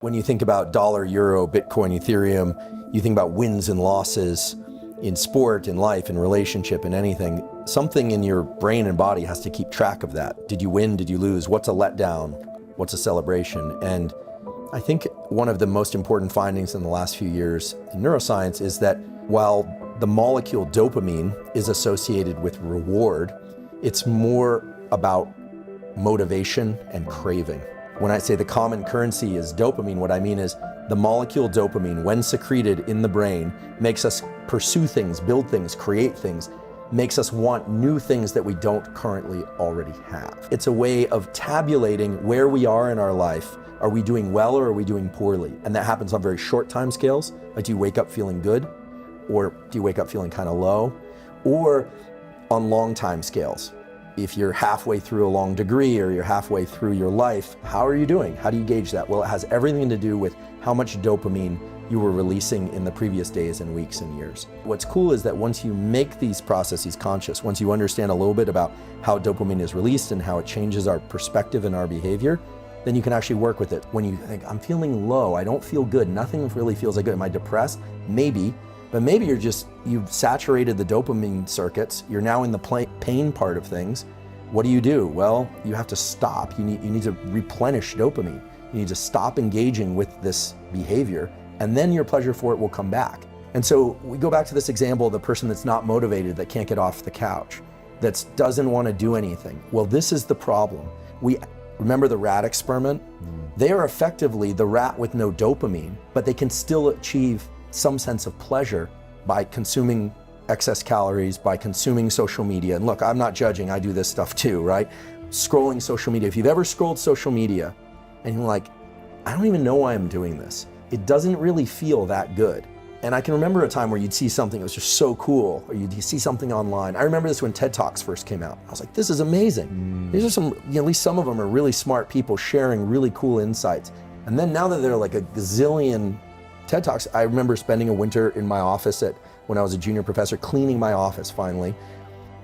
When you think about dollar, euro, Bitcoin, Ethereum, you think about wins and losses in sport, in life, in relationship, in anything. Something in your brain and body has to keep track of that. Did you win? Did you lose? What's a letdown? What's a celebration? And I think one of the most important findings in the last few years in neuroscience is that while the molecule dopamine is associated with reward, it's more about motivation and craving. When I say the common currency is dopamine, what I mean is the molecule dopamine, when secreted in the brain, makes us pursue things, build things, create things, makes us want new things that we don't currently already have. It's a way of tabulating where we are in our life. Are we doing well or are we doing poorly? And that happens on very short time scales. Like, do you wake up feeling good? Or do you wake up feeling kind of low? Or on long time scales. If you're halfway through a long degree or you're halfway through your life, how are you doing? How do you gauge that? Well, it has everything to do with how much dopamine you were releasing in the previous days and weeks and years. What's cool is that once you make these processes conscious, once you understand a little bit about how dopamine is released and how it changes our perspective and our behavior, then you can actually work with it. When you think, I'm feeling low, I don't feel good, nothing really feels like good. Am I depressed? Maybe. But maybe you've saturated the dopamine circuits. You're now in the pain part of things. What do? Well, you have to stop. You need to replenish dopamine. You need to stop engaging with this behavior, and then your pleasure for it will come back. And so we go back to this example of the person that's not motivated, that can't get off the couch, that doesn't want to do anything. Well, this is the problem. We remember the rat experiment? They are effectively the rat with no dopamine, but they can still achieve some sense of pleasure by consuming excess calories, by consuming social media. And look, I'm not judging, I do this stuff too, right? Scrolling social media. If you've ever scrolled social media and you're like, I don't even know why I'm doing this. It doesn't really feel that good. And I can remember a time where you'd see something that was just so cool, or you'd see something online. I remember this when TED Talks first came out. I was like, this is amazing. These are some, at least some of them are really smart people sharing really cool insights. And then now that there are like a gazillion TED Talks, I remember spending a winter in my office when I was a junior professor, cleaning my office finally,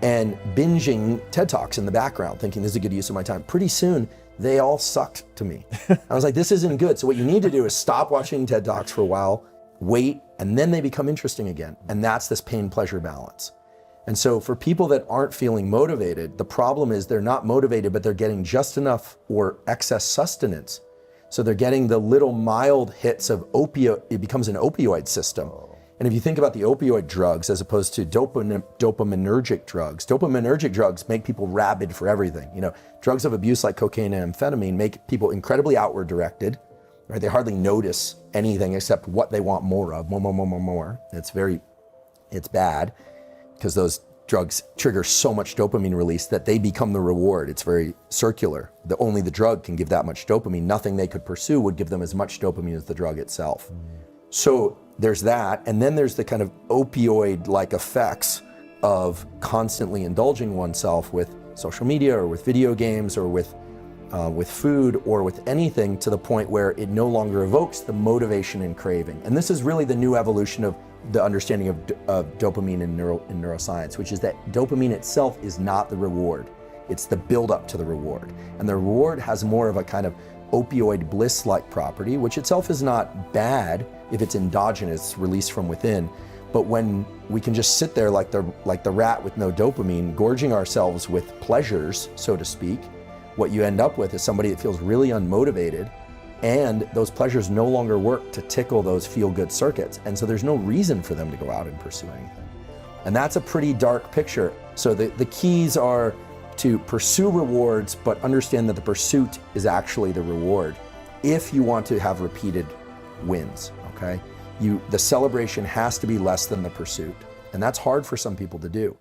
and binging TED Talks in the background, thinking this is a good use of my time. Pretty soon, they all sucked to me. I was like, this isn't good. So what you need to do is stop watching TED Talks for a while, wait, and then they become interesting again. And that's this pain-pleasure balance. And so for people that aren't feeling motivated, the problem is they're not motivated, but they're getting just enough or excess sustenance. So they're getting the little mild hits of opioid, it becomes an opioid system. And if you think about the opioid drugs as opposed to dopaminergic drugs make people rabid for everything. You know, drugs of abuse like cocaine and amphetamine make people incredibly outward directed, right? They hardly notice anything except what they want more of, more. It's bad because those drugs trigger so much dopamine release that they become the reward. It's very circular. Only the drug can give that much dopamine. Nothing they could pursue would give them as much dopamine as the drug itself. So there's that, and then there's the kind of opioid-like effects of constantly indulging oneself with social media or with video games or with food or with anything, to the point where it no longer evokes the motivation and craving. And this is really the new evolution of the understanding of dopamine in neuroscience, which is that dopamine itself is not the reward. It's the build-up to the reward. And the reward has more of a kind of opioid bliss-like property, which itself is not bad if it's endogenous, released from within. But when we can just sit there like the rat with no dopamine, gorging ourselves with pleasures, so to speak, what you end up with is somebody that feels really unmotivated, and those pleasures no longer work to tickle those feel-good circuits. And so there's no reason for them to go out and pursue anything. And that's a pretty dark picture. So the keys are to pursue rewards, but understand that the pursuit is actually the reward if you want to have repeated wins, okay? The celebration has to be less than the pursuit. And that's hard for some people to do.